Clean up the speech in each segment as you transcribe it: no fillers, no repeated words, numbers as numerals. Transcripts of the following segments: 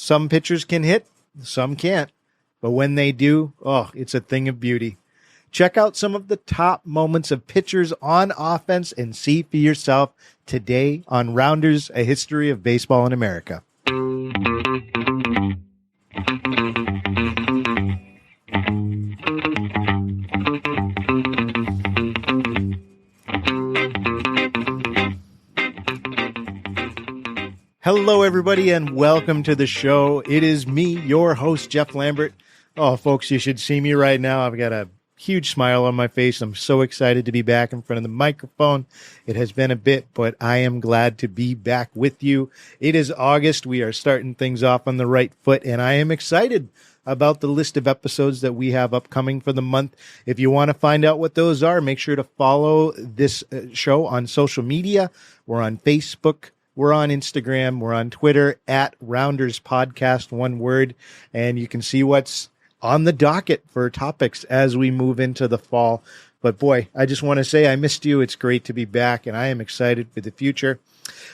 Some pitchers can hit, some can't. But when they do, it's a thing of beauty. Check out some of the top moments of pitchers on offense and see for yourself today on Rounders, A History of Baseball in America. Hello, everybody, and welcome to the show. It is me, your host, Jeff Lambert. Oh, folks, you should see me right now. I've got a huge smile on my face. I'm so excited to be back in front of the microphone. It has been a bit, but I am glad to be back with you. It is August. We are starting things off on the right foot, and I am excited about the list of episodes that we have upcoming for the month. If you want to find out what those are, make sure to follow this show on social media. We're on Facebook. We're on Instagram. We're on Twitter at Rounders Podcast, one word, and you can see what's on the docket for topics as we move into the fall. But boy, I just want to say I missed you. It's great to be back, and I am excited for the future.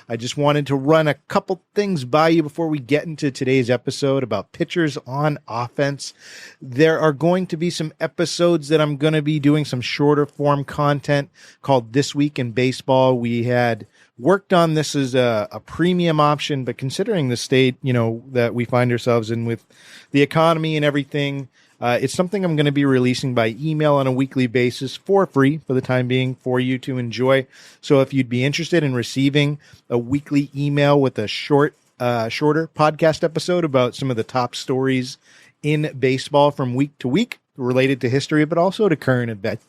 I just wanted to run a couple things by you before we get into today's episode about pitchers on offense. There are going to be some episodes that I'm going to be doing some shorter form content called This Week in Baseball. We had worked on this as a premium option, but considering the state, that we find ourselves in with the economy and everything, it's something I'm going to be releasing by email on a weekly basis for free for the time being for you to enjoy. So if you'd be interested in receiving a weekly email with a shorter podcast episode about some of the top stories in baseball from week to week related to history, but also to current events,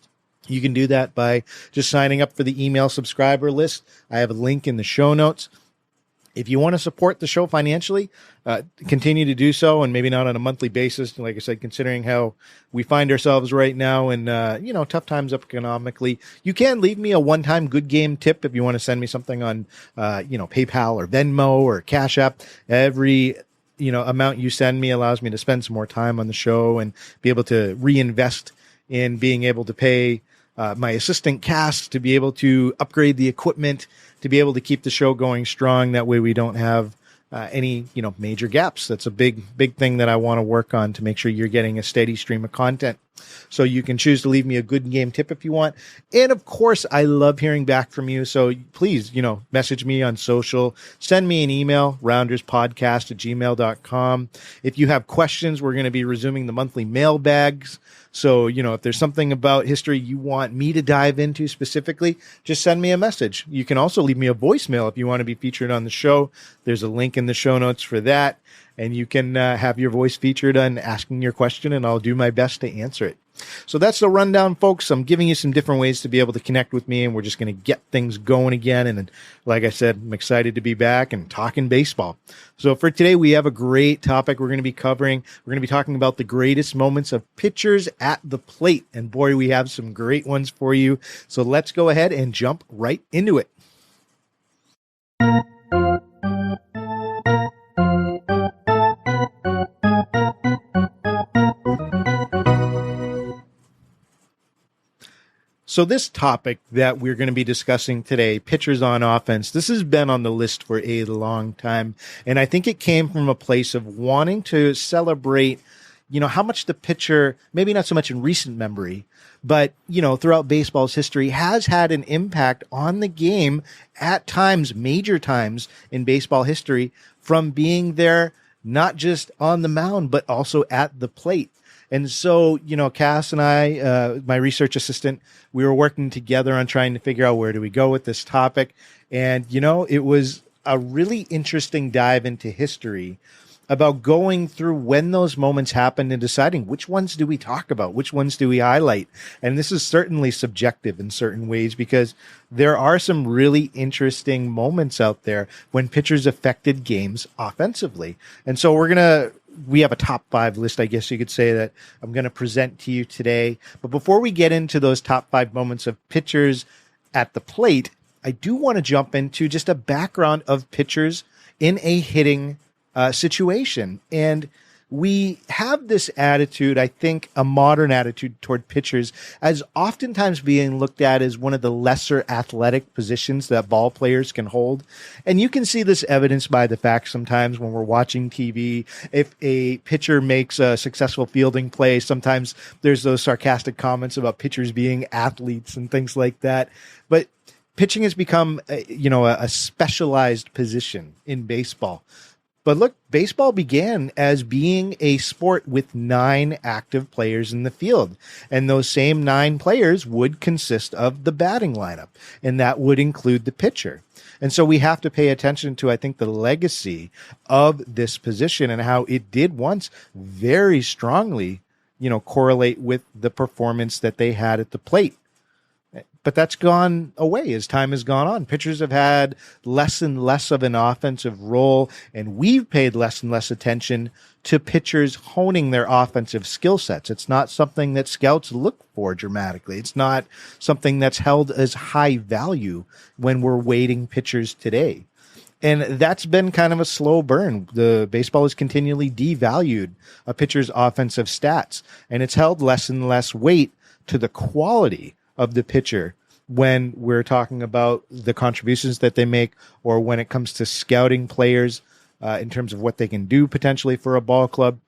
you can do that by just signing up for the email subscriber list. I have a link in the show notes. If you want to support the show financially, continue to do so, and maybe not on a monthly basis. Like I said, considering how we find ourselves right now and, tough times economically, you can leave me a one-time good game tip if you want to send me something on, PayPal or Venmo or Cash App. Every amount you send me allows me to spend some more time on the show and be able to reinvest in being able to pay my assistant cast to be able to upgrade the equipment, to be able to keep the show going strong. That way we don't have any, major gaps. That's a big thing that I want to work on to make sure you're getting a steady stream of content. So you can choose to leave me a good game tip if you want. And of course, I love hearing back from you. So please, message me on social, send me an email, rounderspodcast@gmail.com. If you have questions, we're going to be resuming the monthly mailbags. So, if there's something about history you want me to dive into specifically, just send me a message. You can also leave me a voicemail if you want to be featured on the show. There's a link in the show notes for that. And you can have your voice featured on asking your question, and I'll do my best to answer it. So that's the rundown, folks. I'm giving you some different ways to be able to connect with me, and we're just going to get things going again. And like I said, I'm excited to be back and talking baseball. So for today, we have a great topic we're going to be covering. We're going to be talking about the greatest moments of pitchers at the plate. And boy, we have some great ones for you. So let's go ahead and jump right into it. So this topic that we're going to be discussing today, pitchers on offense, this has been on the list for a long time. And I think it came from a place of wanting to celebrate, how much the pitcher, maybe not so much in recent memory, but, throughout baseball's history has had an impact on the game at times, major times in baseball history, from being there, not just on the mound, but also at the plate. And so, Cass and I, my research assistant, we were working together on trying to figure out where do we go with this topic. And, it was a really interesting dive into history about going through when those moments happened and deciding which ones do we talk about, which ones do we highlight. And this is certainly subjective in certain ways, because there are some really interesting moments out there when pitchers affected games offensively. And so we have a top 5 list, I guess you could say, that I'm going to present to you today. But before we get into those top 5 moments of pitchers at the plate, I do want to jump into just a background of pitchers in a hitting situation. And we have this attitude, I think, a modern attitude toward pitchers as oftentimes being looked at as one of the lesser athletic positions that ball players can hold. And you can see this evidenced by the fact sometimes when we're watching TV, if a pitcher makes a successful fielding play, sometimes there's those sarcastic comments about pitchers being athletes and things like that. But pitching has become, a specialized position in baseball. But look, baseball began as being a sport with 9 active players in the field. And those same 9 players would consist of the batting lineup, and that would include the pitcher. And so we have to pay attention to, I think, the legacy of this position and how it did once very strongly, correlate with the performance that they had at the plate. But that's gone away as time has gone on. Pitchers have had less and less of an offensive role, and we've paid less and less attention to pitchers honing their offensive skill sets. It's not something that scouts look for dramatically. It's not something that's held as high value when we're weighting pitchers today. And that's been kind of a slow burn. The baseball has continually devalued a pitcher's offensive stats, and it's held less and less weight to the quality of the pitcher when we're talking about the contributions that they make, or when it comes to scouting players in terms of what they can do potentially for a ball club.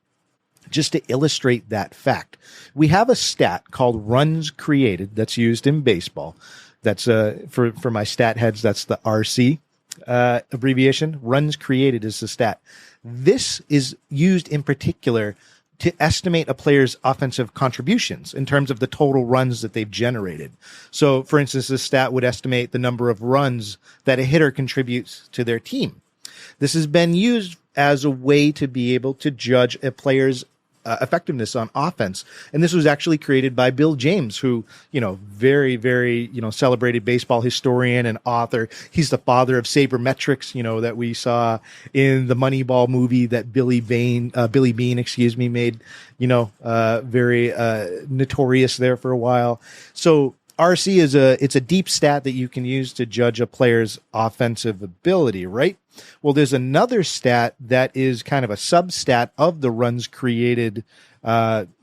Just to illustrate that fact, we have a stat called runs created that's used in baseball. That's for my stat heads, that's the RC abbreviation. Runs created is the stat. This is used in particular to estimate a player's offensive contributions in terms of the total runs that they've generated. So, for instance, this stat would estimate the number of runs that a hitter contributes to their team. This has been used as a way to be able to judge a player's effectiveness on offense. And this was actually created by Bill James, who, very, very, celebrated baseball historian and author. He's the father of sabermetrics, that we saw in the Moneyball movie that Billy Beane, made, very notorious there for a while. So RC it's a deep stat that you can use to judge a player's offensive ability, right? Well, there's another stat that is kind of a substat of the runs created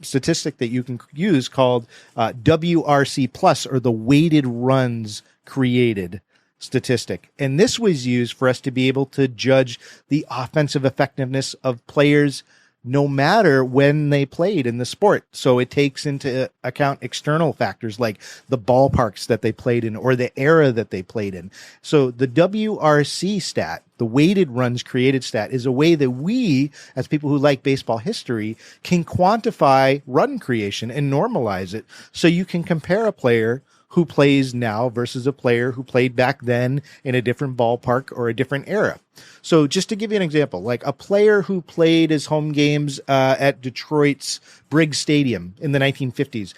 statistic that you can use called WRC plus, or the weighted runs created statistic. And this was used for us to be able to judge the offensive effectiveness of players no matter when they played in the sport. So it takes into account external factors like the ballparks that they played in or the era that they played in. So the WRC stat, the weighted runs created stat, is a way that we, as people who like baseball history, can quantify run creation and normalize it. So you can compare a player who plays now versus a player who played back then in a different ballpark or a different era. So just to give you an example, like a player who played his home games at Detroit's Briggs Stadium in the 1950s,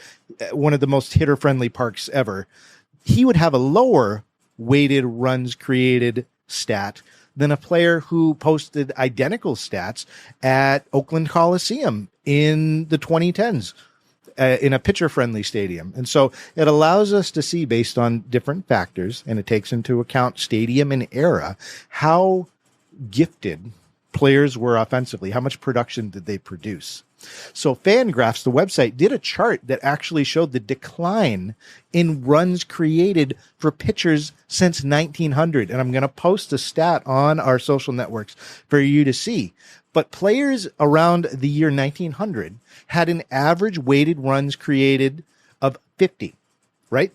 one of the most hitter-friendly parks ever, he would have a lower weighted runs created stat than a player who posted identical stats at Oakland Coliseum in the 2010s. In a pitcher-friendly stadium. And so it allows us to see, based on different factors, and it takes into account stadium and era, how gifted players were offensively, how much production did they produce. So Fangraphs, the website, did a chart that actually showed the decline in runs created for pitchers since 1900. And I'm going to post a stat on our social networks for you to see. But players around the year 1900 had an average weighted runs created of 50, right?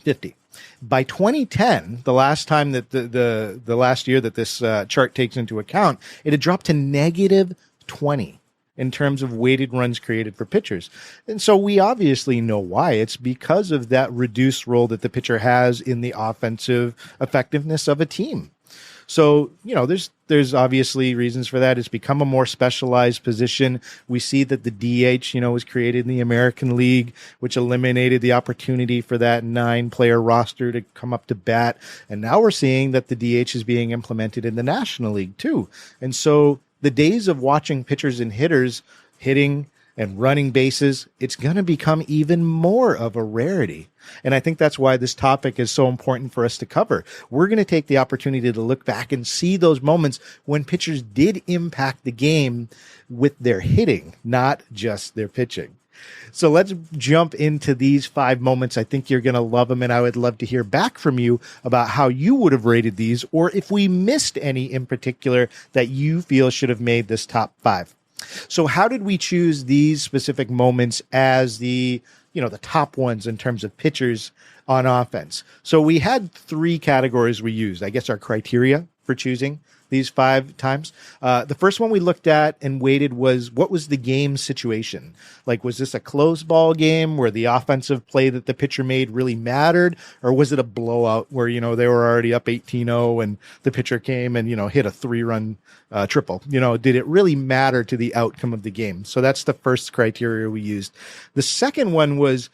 50. By 2010, the last time that the last year that this chart takes into account, it had dropped to negative 20 in terms of weighted runs created for pitchers. And so we obviously know why. It's because of that reduced role that the pitcher has in the offensive effectiveness of a team. So, there's obviously reasons for that. It's become a more specialized position. We see that the DH, was created in the American League, which eliminated the opportunity for that 9-player roster to come up to bat. And now we're seeing that the DH is being implemented in the National League too. And so the days of watching pitchers and hitters hitting and running bases, it's going to become even more of a rarity. And I think that's why this topic is so important for us to cover. We're going to take the opportunity to look back and see those moments when pitchers did impact the game with their hitting, not just their pitching. So let's jump into these 5 moments. I think you're going to love them, and I would love to hear back from you about how you would have rated these, or if we missed any in particular that you feel should have made this top 5. So how did we choose these specific moments as the top ones in terms of pitchers on offense? So we had 3 categories we used, I guess, our criteria for choosing these 5 times. The first one we looked at and weighted was, what was the game situation? Like, was this a close ball game where the offensive play that the pitcher made really mattered? Or was it a blowout where, they were already up 18-0 and the pitcher came and, hit a 3-run triple? Did it really matter to the outcome of the game? So that's the first criteria we used. The second one was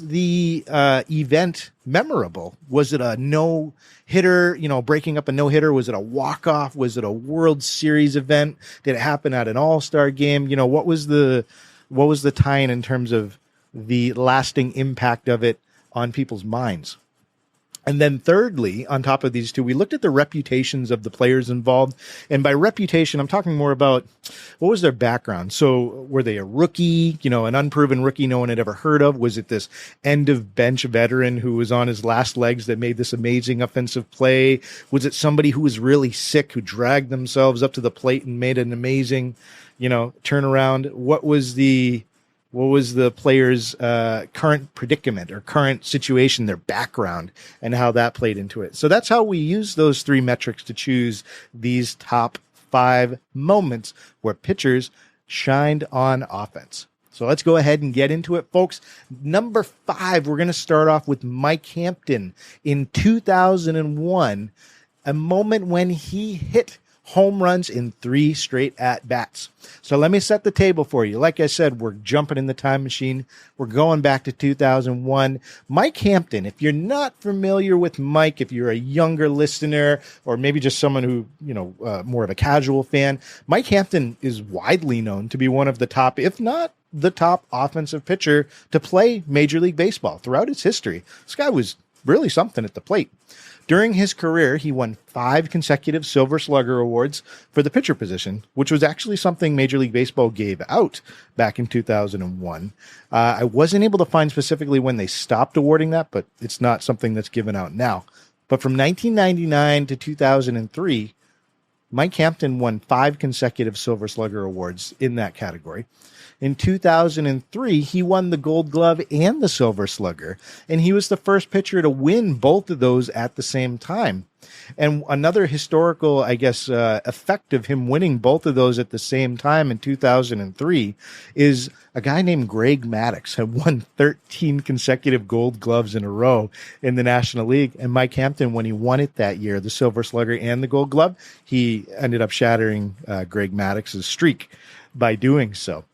the event memorable? Was it a no-hitter, breaking up a no-hitter? Was it a walk-off? Was it a World Series event? Did it happen at an all-star game? What was the tie-in in terms of the lasting impact of it on people's minds? And then thirdly, on top of these 2, we looked at the reputations of the players involved. And by reputation, I'm talking more about what was their background. So were they a rookie, an unproven rookie no one had ever heard of? Was it this end of bench veteran who was on his last legs that made this amazing offensive play? Was it somebody who was really sick, who dragged themselves up to the plate and made an amazing, turnaround? What was the player's current predicament or current situation, their background, and how that played into it? So that's how we use those 3 metrics to choose these top 5 moments where pitchers shined on offense. So let's go ahead and get into it, folks. Number 5, we're going to start off with Mike Hampton in 2001, a moment when he hit home runs in 3 straight at-bats. So let me set the table for you. Like I said, we're jumping in the time machine. We're going back to 2001. Mike Hampton, if you're not familiar with Mike, if you're a younger listener, or maybe just someone who, more of a casual fan, Mike Hampton is widely known to be one of the top, if not the top offensive pitcher to play Major League Baseball throughout its history. This guy was really something at the plate. During his career, he won 5 consecutive Silver Slugger awards for the pitcher position, which was actually something Major League Baseball gave out back in 2001. I wasn't able to find specifically when they stopped awarding that, but it's not something that's given out now. But from 1999 to 2003, Mike Hampton won 5 consecutive Silver Slugger awards in that category. In 2003, he won the Gold Glove and the Silver Slugger, and he was the first pitcher to win both of those at the same time. And another historical, effect of him winning both of those at the same time in 2003 is a guy named Greg Maddux had won 13 consecutive Gold Gloves in a row in the National League. And Mike Hampton, when he won it that year, the Silver Slugger and the Gold Glove, he ended up shattering Greg Maddux's streak by doing so.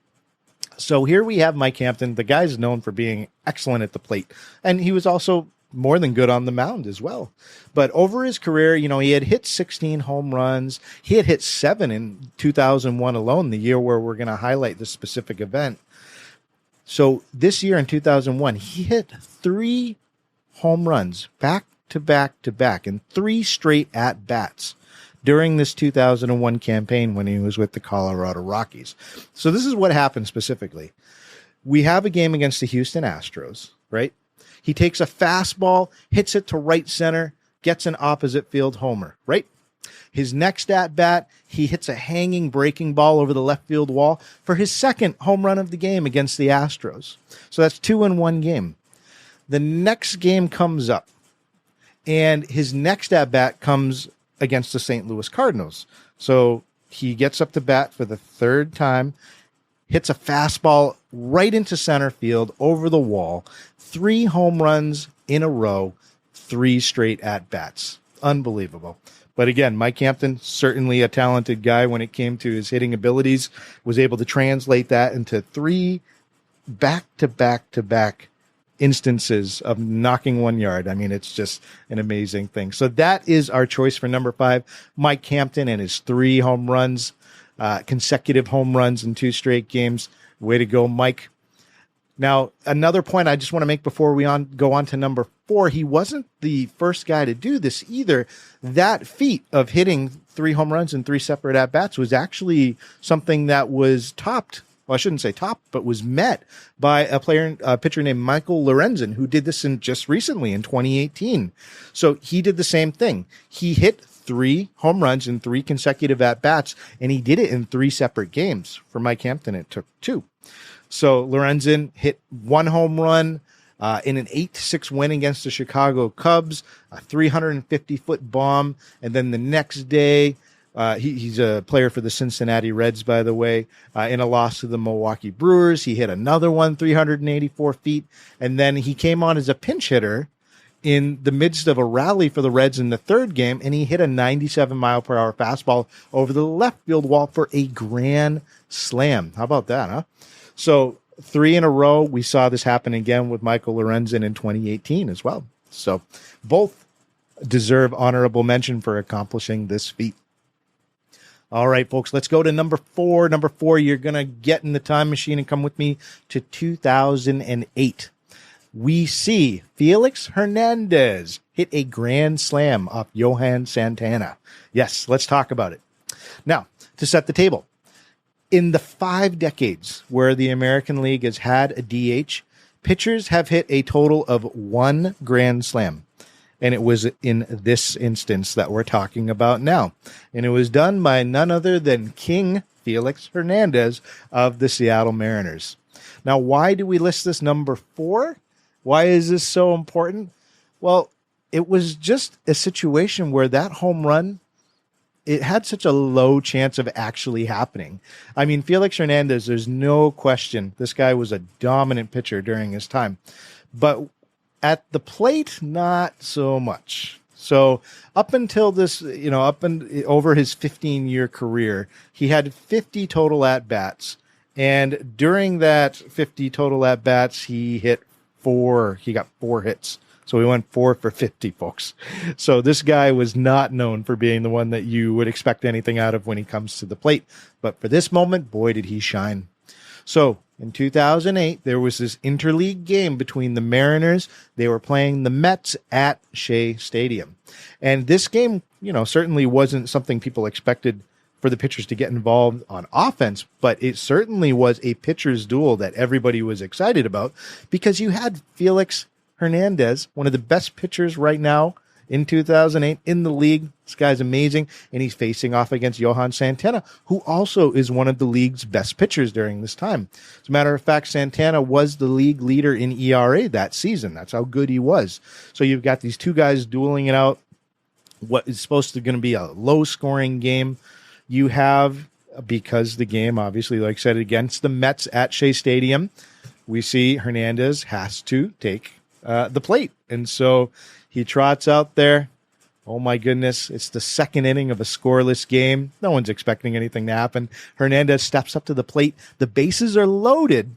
So here we have Mike Hampton. The guy's known for being excellent at the plate, and he was also more than good on the mound as well. But over his career, he had hit 16 home runs. He had hit 7 in 2001 alone, the year where we're going to highlight this specific event. So this year in 2001, he hit 3 home runs back to back to back in 3 straight at-bats during this 2001 campaign when he was with the Colorado Rockies. So this is what happened specifically. We have a game against the Houston Astros, right? He takes a fastball, hits it to right center, gets an opposite field homer, right? His next at-bat, he hits a hanging breaking ball over the left field wall for his second home run of the game against the Astros. So that's 2 in 1 game. The next game comes up, and his next at-bat comes against the St. Louis Cardinals. So he gets up to bat for the 3rd time, hits a fastball right into center field over the wall, 3 home runs in a row, 3 straight at-bats. Unbelievable. But again, Mike Hampton, certainly a talented guy when it came to his hitting abilities, was able to translate that into 3 back-to-back-to-back instances of knocking 1 yard. I mean, it's just an amazing thing. So that is our choice for number 5, Mike Hampton and his 3 home runs. consecutive home runs in 2 straight games. Way to go, Mike. Now, another point I just want to make before we go on to number 4, he wasn't the first guy to do this either. That feat of hitting 3 home runs in 3 separate at-bats was actually something that was topped. Well, I shouldn't say topped, but was met by a pitcher named Michael Lorenzen, who did this just recently in 2018. So he did the same thing. He hit 3 home runs in 3 consecutive at-bats, and he did it in 3 separate games. For Mike Hampton, it took 2. So Lorenzen hit 1 home run in an 8-6 win against the Chicago Cubs, a 350-foot bomb. And then the next day, he's a player for the Cincinnati Reds, by the way, in a loss to the Milwaukee Brewers. He hit another one, 384 feet. And then he came on as a pinch hitter in the midst of a rally for the Reds in the 3rd game, and he hit a 97-mile-per-hour fastball over the left field wall for a grand slam. How about that, huh? So 3 in a row. We saw this happen again with Michael Lorenzen in 2018 as well. So both deserve honorable mention for accomplishing this feat. All right, folks, let's go to number 4. Number 4, you're going to get in the time machine and come with me to 2008. We see Felix Hernandez hit a grand slam off Johan Santana. Yes, let's talk about it. Now, to set the table. In the 5 decades where the American League has had a DH, pitchers have hit a total of 1 grand slam. And it was in this instance that we're talking about now. And it was done by none other than King Felix Hernandez of the Seattle Mariners. Now, why do we list this number 4? Why is this so important? Well, it was just a situation where that home run, it had such a low chance of actually happening. I mean, Felix Hernandez, there's no question, this guy was a dominant pitcher during his time. But at the plate, not so much. So up until this, over his 15-year career, he had 50 total at-bats. And during that 50 total at-bats, he got 4 hits. So he went 4 for 50, folks. So this guy was not known for being the one that you would expect anything out of when he comes to the plate. But for this moment, boy, did he shine. So in 2008, there was this interleague game between the Mariners. They were playing the Mets at Shea Stadium. And this game, certainly wasn't something people expected for the pitchers to get involved on offense, but it certainly was a pitcher's duel that everybody was excited about because you had Felix Hernandez, one of the best pitchers right now in 2008 in the league. This guy's amazing, and he's facing off against Johan Santana, who also is one of the league's best pitchers during this time. As a matter of fact, Santana was the league leader in ERA that season. That's how good he was. So you've got these 2 guys dueling it out. What is supposed to going to be a low-scoring game. You have, because the game, obviously, like I said, against the Mets at Shea Stadium, we see Hernandez has to take the plate. And so he trots out there. Oh, my goodness. It's the 2nd inning of a scoreless game. No one's expecting anything to happen. Hernandez steps up to the plate. The bases are loaded.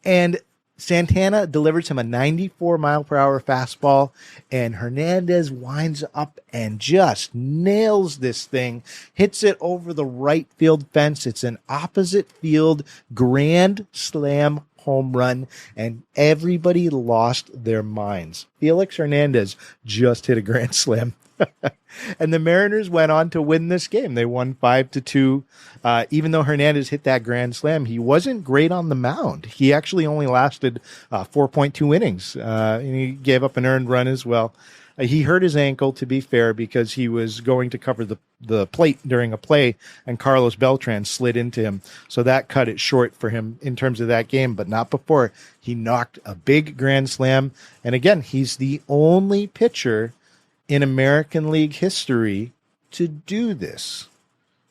And Santana delivers him a 94-mile-per-hour fastball. And Hernandez winds up and just nails this thing. Hits it over the right field fence. It's an opposite field grand slam home run, and everybody lost their minds. Felix Hernandez just hit a grand slam. And the Mariners went on to win this game. They won 5-2. Even though Hernandez hit that grand slam, he wasn't great on the mound. He actually only lasted 4.2 innings. And he gave up an earned run as well. He hurt his ankle, to be fair, because he was going to cover the plate during a play, and Carlos Beltran slid into him. So that cut it short for him in terms of that game, but not before. He knocked a big grand slam. And again, he's the only pitcher in American League history to do this.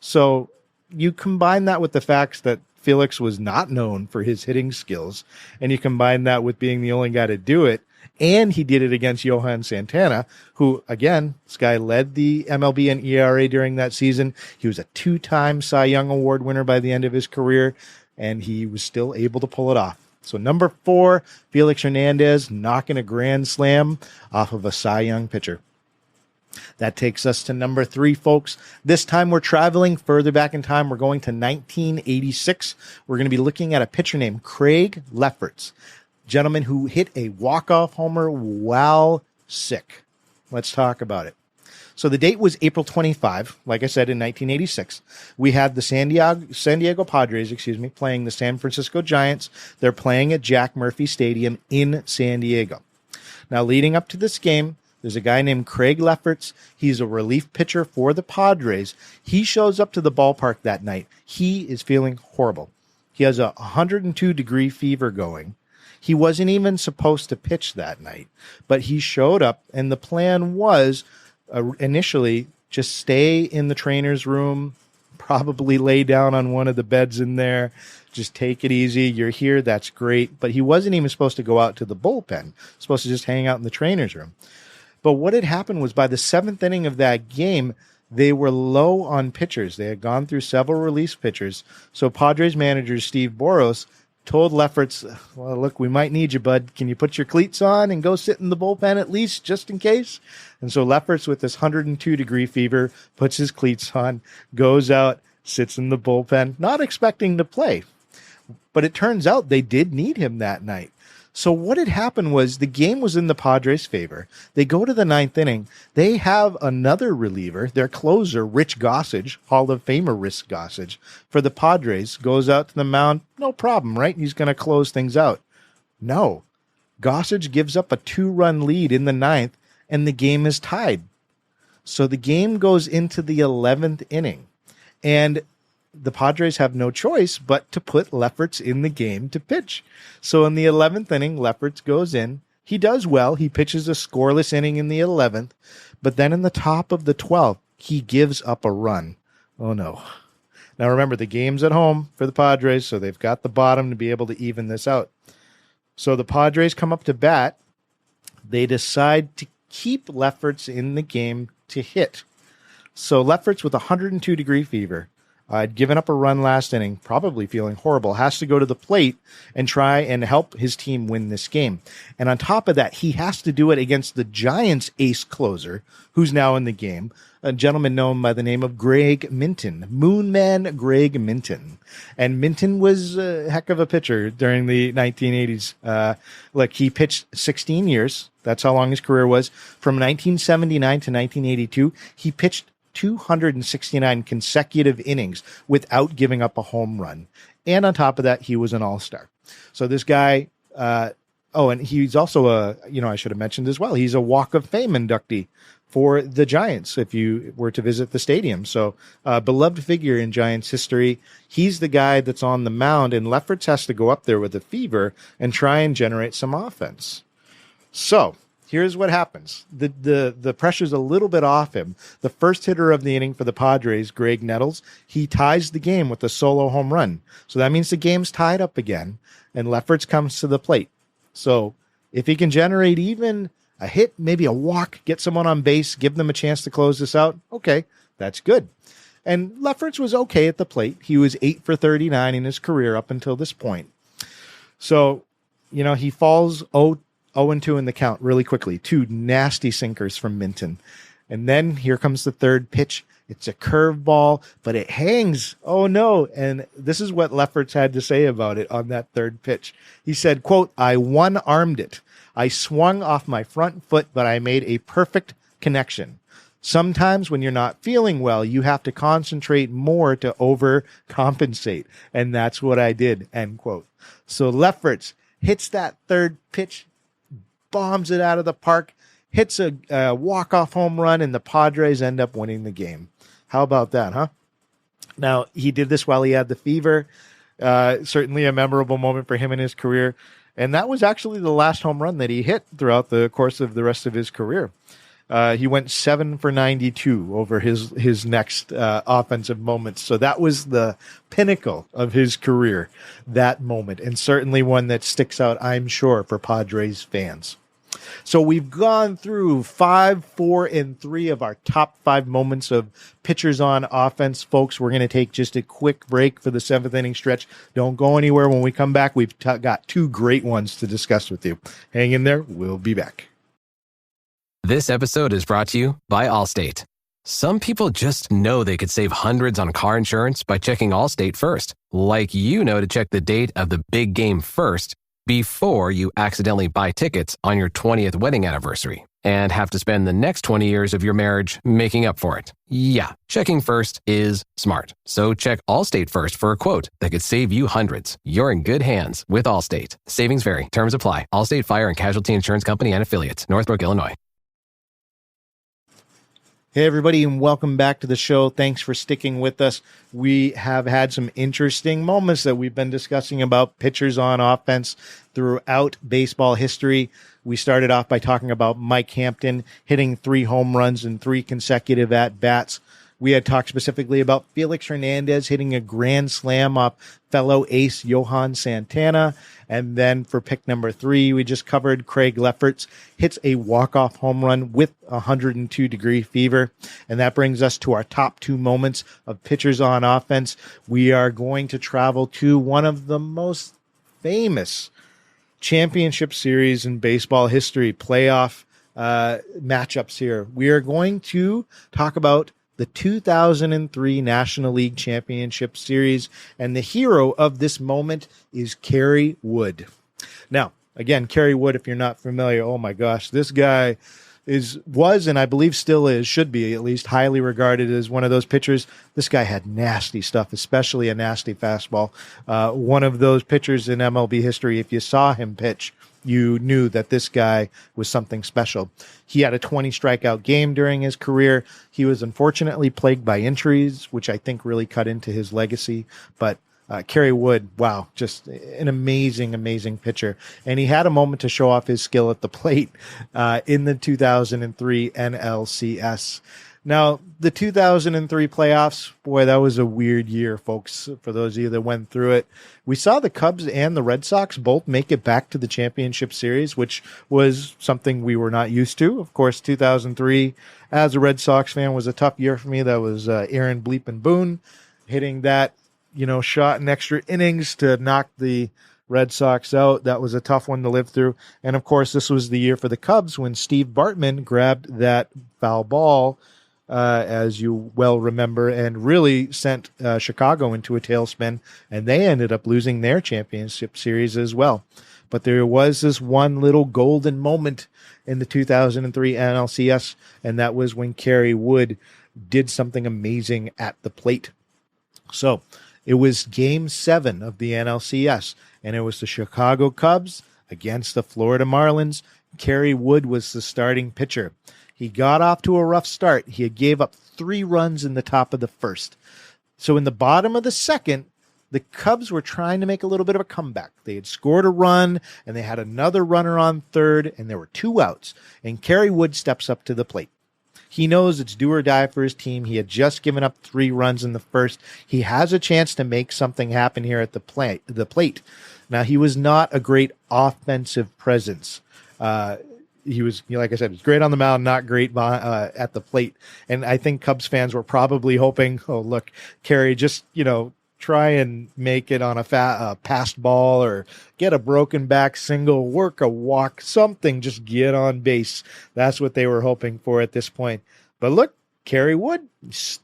So you combine that with the facts that Felix was not known for his hitting skills, and you combine that with being the only guy to do it, and he did it against Johan Santana, who, again, this guy led the MLB in ERA during that season. He was a 2-time Cy Young Award winner by the end of his career, and he was still able to pull it off. So number 4, Felix Hernandez knocking a grand slam off of a Cy Young pitcher. That takes us to number 3, folks. This time we're traveling further back in time. We're going to 1986. We're going to be looking at a pitcher named Craig Lefferts, gentleman who hit a walk-off homer while sick. Let's talk about it. So the date was April 25, like I said, in 1986. We had the San Diego Padres, playing the San Francisco Giants. They're playing at Jack Murphy Stadium in San Diego. Now, leading up to this game, there's a guy named Craig Lefferts. He's a relief pitcher for the Padres. He shows up to the ballpark that night. He is feeling horrible. He has a 102-degree fever going. He wasn't even supposed to pitch that night, but he showed up, and the plan was initially just stay in the trainer's room, probably lay down on one of the beds in there, just take it easy. You're here, that's great. But he wasn't even supposed to go out to the bullpen, supposed to just hang out in the trainer's room. But what had happened was by the 7th inning of that game, they were low on pitchers. They had gone through several release pitchers. So Padres manager Steve Boros told Lefferts, well, look, we might need you, bud. Can you put your cleats on and go sit in the bullpen at least, just in case? And so Lefferts, with this 102-degree fever, puts his cleats on, goes out, sits in the bullpen, not expecting to play. But it turns out they did need him that night. So what had happened was the game was in the Padres' favor. They go to the 9th inning. They have another reliever, their closer, Rich Gossage, Hall of Famer Rich Gossage, for the Padres, goes out to the mound. No problem, right? He's going to close things out. No. Gossage gives up a 2-run lead in the 9th, and the game is tied. So the game goes into the 11th inning. And the Padres have no choice but to put Lefferts in the game to pitch. So in the 11th inning, Lefferts goes in. He does well. He pitches a scoreless inning in the 11th. But then in the top of the 12th, he gives up a run. Oh, no. Now, remember, the game's at home for the Padres, so they've got the bottom to be able to even this out. So the Padres come up to bat. They decide to keep Lefferts in the game to hit. So Lefferts, with 102-degree fever, had given up a run last inning, probably feeling horrible, has to go to the plate and try and help his team win this game. And on top of that, he has to do it against the Giants' ace closer, who's now in the game, a gentleman known by the name of Greg Minton, Moonman Greg Minton. And Minton was a heck of a pitcher during the 1980s. He pitched 16 years. That's how long his career was. From 1979 to 1982, he pitched 269 consecutive innings without giving up a home run. And on top of that, he was an all-star. So this guy, and he's also I should have mentioned as well, he's a Walk of Fame inductee for the Giants if you were to visit the stadium. So beloved figure in Giants history. He's the guy that's on the mound, and Lefferts has to go up there with a fever and try and generate some offense. So here's what happens. The pressure's a little bit off him. The first hitter of the inning for the Padres, Greg Nettles, he ties the game with a solo home run. So that means the game's tied up again, and Lefferts comes to the plate. So if he can generate even a hit, maybe a walk, get someone on base, give them a chance to close this out, okay, that's good. And Lefferts was okay at the plate. He was 8 for 39 in his career up until this point. So, he falls 0-2 in the count really quickly. 2 nasty sinkers from Minton. And then here comes the third pitch. It's a curveball, but it hangs. Oh, no. And this is what Lefferts had to say about it on that third pitch. He said, quote, "I one-armed it. I swung off my front foot, but I made a perfect connection. Sometimes when you're not feeling well, you have to concentrate more to overcompensate. And that's what I did," end quote. So Lefferts hits that third pitch, bombs it out of the park, hits a walk-off home run, and the Padres end up winning the game. How about that, huh? Now, he did this while he had the fever. Certainly a memorable moment for him in his career. And that was actually the last home run that he hit throughout the course of the rest of his career. He went 7 for 92 over his next offensive moments. So that was the pinnacle of his career, that moment, and certainly one that sticks out, I'm sure, for Padres fans. So we've gone through 5, 4, and 3 of our top 5 moments of pitchers on offense. Folks, we're going to take just a quick break for the 7th inning stretch. Don't go anywhere. When we come back, we've got 2 great ones to discuss with you. Hang in there. We'll be back. This episode is brought to you by Allstate. Some people just know they could save hundreds on car insurance by checking Allstate first, like you know to check the date of the big game first before you accidentally buy tickets on your 20th wedding anniversary and have to spend the next 20 years of your marriage making up for it. Yeah, checking first is smart. So check Allstate first for a quote that could save you hundreds. You're in good hands with Allstate. Savings vary. Terms apply. Allstate Fire and Casualty Insurance Company and Affiliates. Northbrook, Illinois. Hey, everybody, and welcome back to the show. Thanks for sticking with us. We have had some interesting moments that we've been discussing about pitchers on offense throughout baseball history. We started off by talking about Mike Hampton hitting 3 home runs in 3 consecutive at-bats. We had talked specifically about Felix Hernandez hitting a grand slam off fellow ace Johan Santana. And then for pick number 3, we just covered Craig Lefferts hits a walk-off home run with 102-degree fever. And that brings us to our top 2 moments of pitchers on offense. We are going to travel to one of the most famous championship series in baseball history, playoff matchups here. We are going to talk about the 2003 National League Championship Series, and the hero of this moment is Kerry Wood. Now, again, Kerry Wood, if you're not familiar, oh my gosh, this guy was, and I believe still is, should be at least, highly regarded as one of those pitchers. This guy had nasty stuff, especially a nasty fastball. One of those pitchers in MLB history, if you saw him pitch, you knew that this guy was something special. He had a 20 strikeout game during his career. He was unfortunately plagued by injuries, which I think really cut into his legacy. But Kerry Wood, wow, just an amazing, amazing pitcher. And he had a moment to show off his skill at the plate in the 2003 NLCS. Now, the 2003 playoffs, boy, that was a weird year, folks, for those of you that went through it. We saw the Cubs and the Red Sox both make it back to the championship series, which was something we were not used to. Of course, 2003, as a Red Sox fan, was a tough year for me. That was Aaron Bleepin Boone hitting that, shot in extra innings to knock the Red Sox out. That was a tough one to live through. And, of course, this was the year for the Cubs when Steve Bartman grabbed that foul ball, as you well remember, and really sent Chicago into a tailspin, and they ended up losing their championship series as well. But there was this one little golden moment in the 2003 NLCS, and that was when Kerry Wood did something amazing at the plate. So it was Game 7 of the NLCS, and it was the Chicago Cubs against the Florida Marlins. Kerry Wood was the starting pitcher. He got off to a rough start. He gave up 3 runs in the top of the first. So in the bottom of the second, the Cubs were trying to make a little bit of a comeback. They had scored a run, and they had another runner on third, and there were 2 outs. And Kerry Wood steps up to the plate. He knows it's do or die for his team. He had just given up 3 runs in the first. He has a chance to make something happen here at the plate. Now, he was not a great offensive presence. He was, like I said, he's great on the mound, not great at the plate. And I think Cubs fans were probably hoping, oh, look, Kerry, just, try and make it on a passed ball or get a broken back single, work a walk, something, just get on base. That's what they were hoping for at this point. But look, Kerry Wood,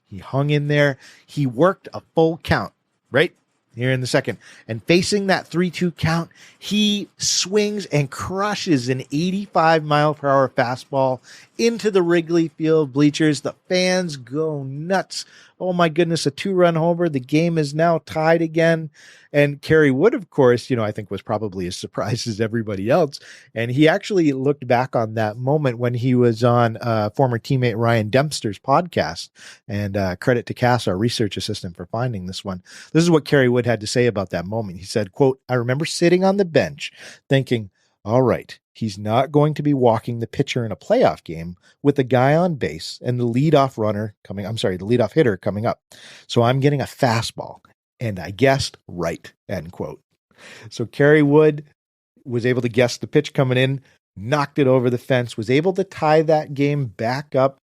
he hung in there. He worked a full count, right? Here in the second, and facing that 3-2 count, he swings and crushes an 85-mile-per-hour fastball into the Wrigley Field bleachers. The fans go nuts. Oh my goodness, a 2-run homer. The game is now tied again. And Kerry Wood, of course, I think was probably as surprised as everybody else. And he actually looked back on that moment when he was on former teammate Ryan Dempster's podcast. And credit to Cass, our research assistant, for finding this one. This is what Kerry Wood had to say about that moment. He said, quote, "I remember sitting on the bench thinking, all right, he's not going to be walking the pitcher in a playoff game with the guy on base and the leadoff hitter coming up. So I'm getting a fastball. And I guessed right," end quote. So Kerry Wood was able to guess the pitch coming in, knocked it over the fence, was able to tie that game back up.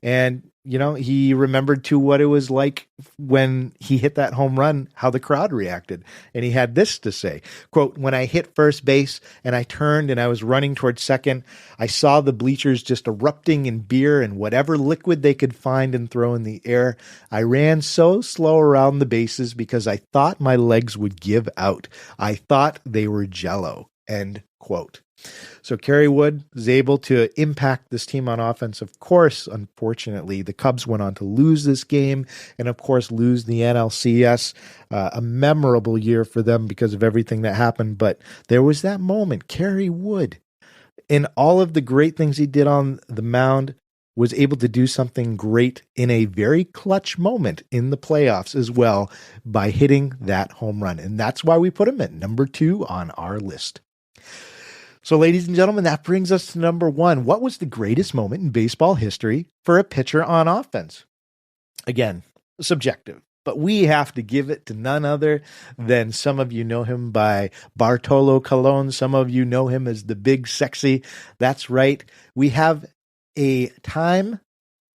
And he remembered too what it was like when he hit that home run, how the crowd reacted. And he had this to say, quote, "When I hit first base and I turned and I was running towards second, I saw the bleachers just erupting in beer and whatever liquid they could find and throw in the air. I ran so slow around the bases because I thought my legs would give out. I thought they were jello," end quote. So Kerry Wood is able to impact this team on offense. Of course, unfortunately, the Cubs went on to lose this game and, of course, lose the NLCS. A memorable year for them because of everything that happened. But there was that moment, Kerry Wood, in all of the great things he did on the mound, was able to do something great in a very clutch moment in the playoffs as well by hitting that home run. And that's why we put him at number 2 on our list. So, ladies and gentlemen, that brings us to number 1. What was the greatest moment in baseball history for a pitcher on offense? Again, subjective, but we have to give it to none other than, some of you know him by Bartolo Colon. Some of you know him as the Big Sexy. That's right. We have a time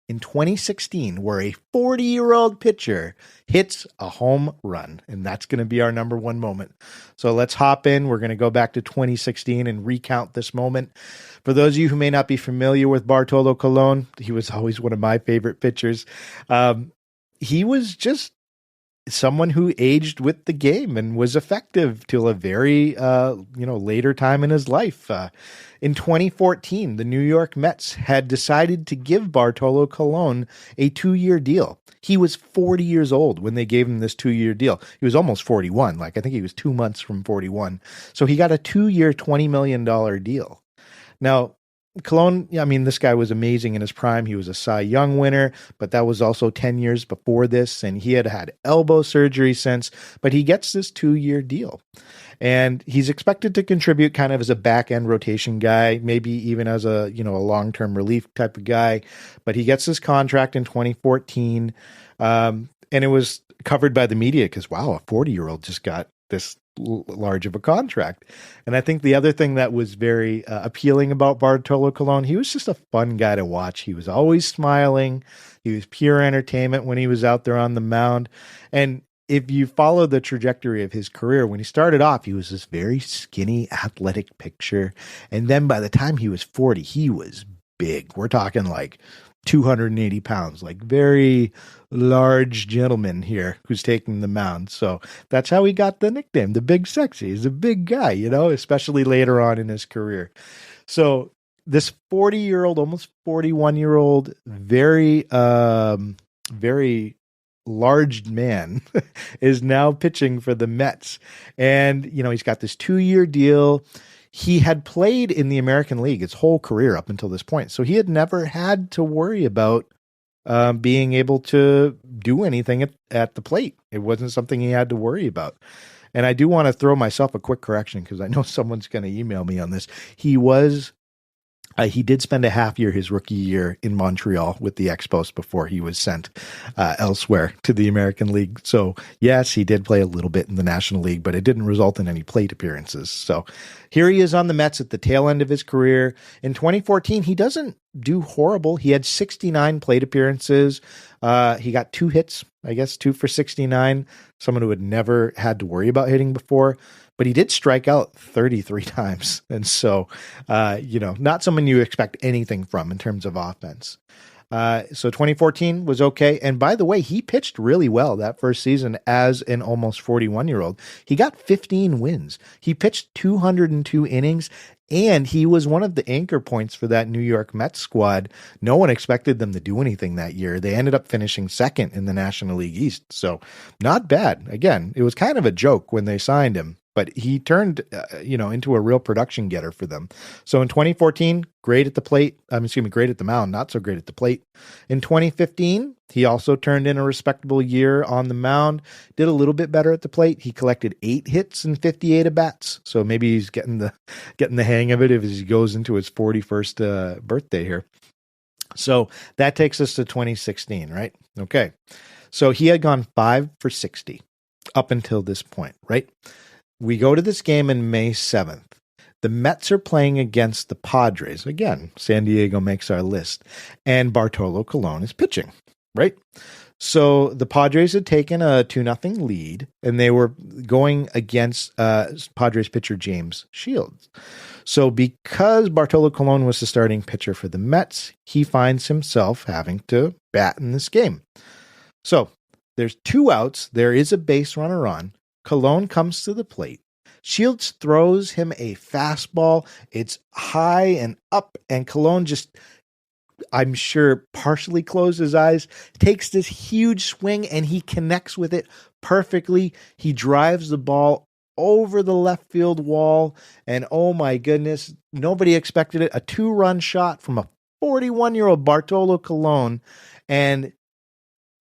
in 2016 where a 40-year-old pitcher hits a home run, and that's going to be our number 1 moment. So let's hop in. We're going to go back to 2016 and recount this moment. For those of you who may not be familiar with Bartolo Colon, he was always one of my favorite pitchers. He was just someone who aged with the game and was effective till a very, later time in his life. In 2014, the New York Mets had decided to give Bartolo Colon a 2-year deal. He was 40 years old when they gave him this 2-year deal. He was almost 41. I think he was 2 months from 41. So he got a 2-year, $20 million deal. Now, Colon, this guy was amazing in his prime. He was a Cy Young winner, but that was also 10 years before this, and he had elbow surgery since, but he gets this 2-year deal. And he's expected to contribute kind of as a back-end rotation guy, maybe even as a long-term relief type of guy. But he gets this contract in 2014, and it was covered by the media because, wow, a 40-year-old just got this large of a contract. And I think the other thing that was very appealing about Bartolo Colon, he was just a fun guy to watch. He was always smiling. He was pure entertainment when he was out there on the mound. And if you follow the trajectory of his career, when he started off, he was this very skinny, athletic pitcher. And then by the time he was 40, he was big. We're talking like 280 pounds, like very large gentleman here who's taking the mound. So that's how he got the nickname, the Big Sexy. He's a big guy, especially later on in his career. So this 40-year-old, almost 41-year-old, very large man is now pitching for the Mets. And, he's got this 2-year deal. He had played in the American League his whole career up until this point. So he had never had to worry about being able to do anything at the plate. It wasn't something he had to worry about. And I do want to throw myself a quick correction because I know someone's going to email me on this. He did spend a half year his rookie year in Montreal with the Expos before he was sent elsewhere to the American League. So yes, he did play a little bit in the National League, but it didn't result in any plate appearances. So here he is on the Mets at the tail end of his career. In 2014, he doesn't do horrible. He had 69 plate appearances. He got 2 hits, 2 for 69, someone who had never had to worry about hitting before. But he did strike out 33 times. And so, not someone you expect anything from in terms of offense. So 2014 was okay. And by the way, he pitched really well that first season as an almost 41-year-old. He got 15 wins. He pitched 202 innings, and he was one of the anchor points for that New York Mets squad. No one expected them to do anything that year. They ended up finishing second in the National League East. So not bad. Again, it was kind of a joke when they signed him, but he turned, into a real production getter for them. So in 2014, great at the mound, not so great at the plate. In 2015, he also turned in a respectable year on the mound, did a little bit better at the plate. He collected 8 hits and 58 at-bats. So maybe he's getting the hang of it as he goes into his 41st birthday here. So that takes us to 2016, right? Okay. So he had gone 5 for 60 up until this point, right? We go to this game on May 7th. The Mets are playing against the Padres. Again, San Diego makes our list. And Bartolo Colon is pitching, right? So the Padres had taken a 2-0 lead, and they were going against Padres pitcher James Shields. So because Bartolo Colon was the starting pitcher for the Mets, he finds himself having to bat in this game. So there's 2 outs. There is a base runner on. Colon comes to the plate. Shields throws him a fastball. It's high and up, and Colon just, I'm sure, partially closed his eyes, takes this huge swing, and he connects with it perfectly. He drives the ball over the left field wall, and oh my goodness, nobody expected it. A 2-run shot from a 41-year-old Bartolo Colon, and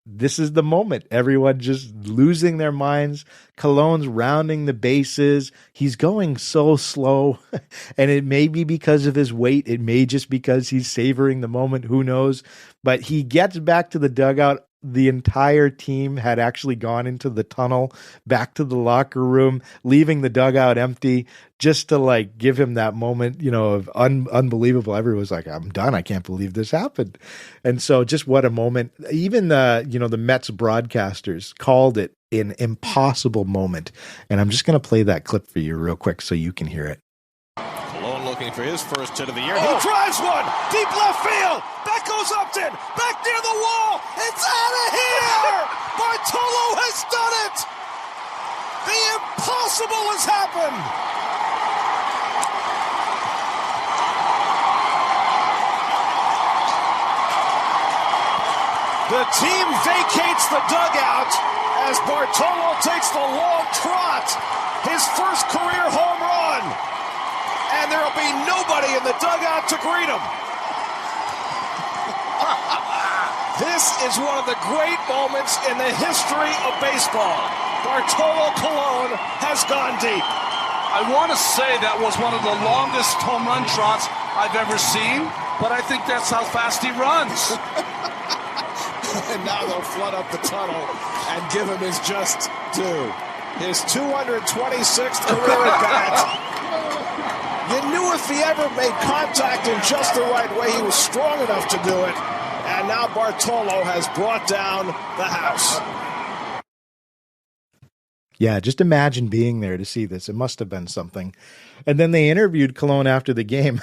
this is the moment. Everyone just losing their minds. Colon's rounding the bases. He's going so slow, and it may be because of his weight. It may just because he's savoring the moment. Who knows? But he gets back to the dugout. The entire team had actually gone into the tunnel, back to the locker room, leaving the dugout empty, just to give him that moment, of unbelievable. Everyone was like, I'm done. I can't believe this happened. And so just what a moment. Even the Mets broadcasters called it an impossible moment. And I'm just going to play that clip for you real quick so you can hear it. Colon looking for his first hit of the year. He drives one deep left field. Back goes Upton. Back near the wall. It's out of here. Bartolo has done it. The impossible has happened. The team vacates the dugout as Bartolo takes the long trot. His first career home run. And there will be nobody in the dugout to greet him. This is one of the great moments in the history of baseball. Bartolo Colon has gone deep. I want to say that was one of the longest home run trots I've ever seen, but I think that's how fast he runs. And now they'll flood up the tunnel and give him his just due. His 226th career at bat. You knew if he ever made contact in just the right way, he was strong enough to do it. And now Bartolo has brought down the house. Yeah, just imagine being there to see this. It must have been something. And then they interviewed Colon after the game,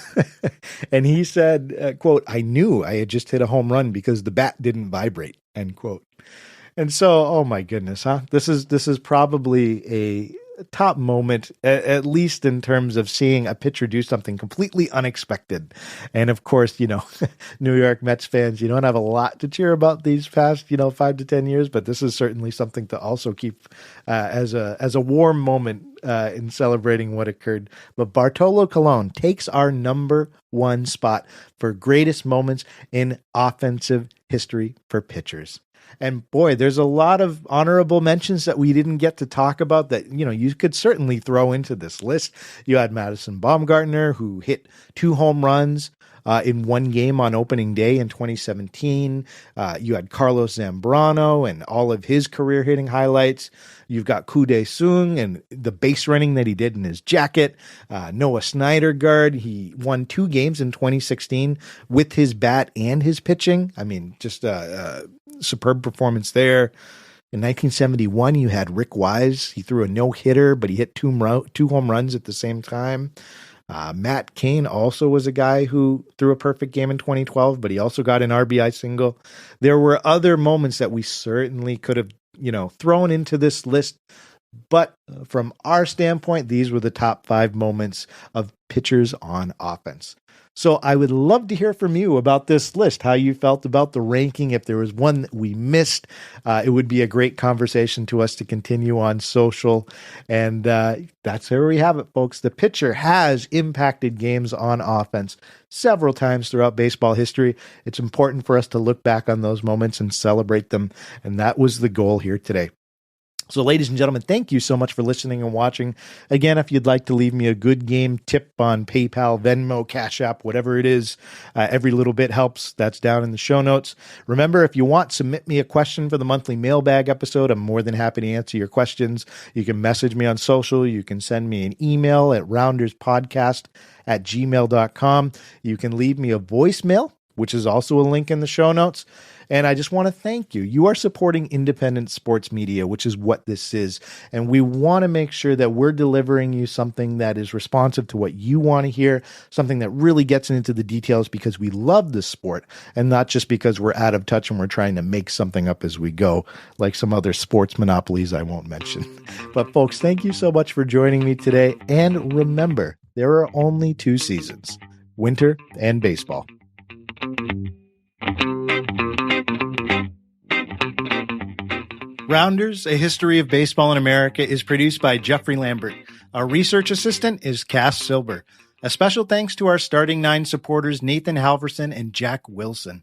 and he said, quote, "I knew I had just hit a home run because the bat didn't vibrate," end quote. And so, oh my goodness, huh? This is probably a top moment, at least in terms of seeing a pitcher do something completely unexpected. And of course, New York Mets fans, you don't have a lot to cheer about these past, 5 to 10 years, but this is certainly something to also keep as a warm moment in celebrating what occurred. But Bartolo Colon takes our number 1 spot for greatest moments in offensive history for pitchers. And boy, there's a lot of honorable mentions that we didn't get to talk about that, you could certainly throw into this list. You had Madison Bumgarner, who hit 2 home runs in one game on opening day in 2017. You had Carlos Zambrano and all of his career hitting highlights. You've got Koo Dae-sung and the base running that he did in his jacket. Noah Syndergaard, he won 2 games in 2016 with his bat and his pitching. I mean, just superb performance there. In 1971, you had Rick Wise. He threw a no-hitter, but he hit 2 home runs at the same time. Matt Cain also was a guy who threw a perfect game in 2012, but he also got an RBI single. There were other moments that we certainly could have, thrown into this list. But from our standpoint, these were the top 5 moments of pitchers on offense. So I would love to hear from you about this list, how you felt about the ranking. If there was one that we missed, it would be a great conversation to us to continue on social. And that's where we have it, folks. The pitcher has impacted games on offense several times throughout baseball history. It's important for us to look back on those moments and celebrate them. And that was the goal here today. So, ladies and gentlemen, thank you so much for listening and watching. Again, if you'd like to leave me a good game tip on PayPal, Venmo, Cash App, whatever it is, every little bit helps. That's down in the show notes. Remember, if you want, submit me a question for the monthly mailbag episode. I'm more than happy to answer your questions. You can message me on social. You can send me an email at rounderspodcast@gmail.com. You can leave me a voicemail, which is also a link in the show notes. And I just want to thank you. You are supporting independent sports media, which is what this is. And we want to make sure that we're delivering you something that is responsive to what you want to hear, something that really gets into the details because we love the sport and not just because we're out of touch and we're trying to make something up as we go, like some other sports monopolies I won't mention. But folks, thank you so much for joining me today. And remember, there are only 2 seasons, winter and baseball. Rounders, A History of Baseball in America is produced by Jeffrey Lambert. Our research assistant is Cass Silver. A special thanks to our starting 9 supporters, Nathan Halverson and Jack Wilson.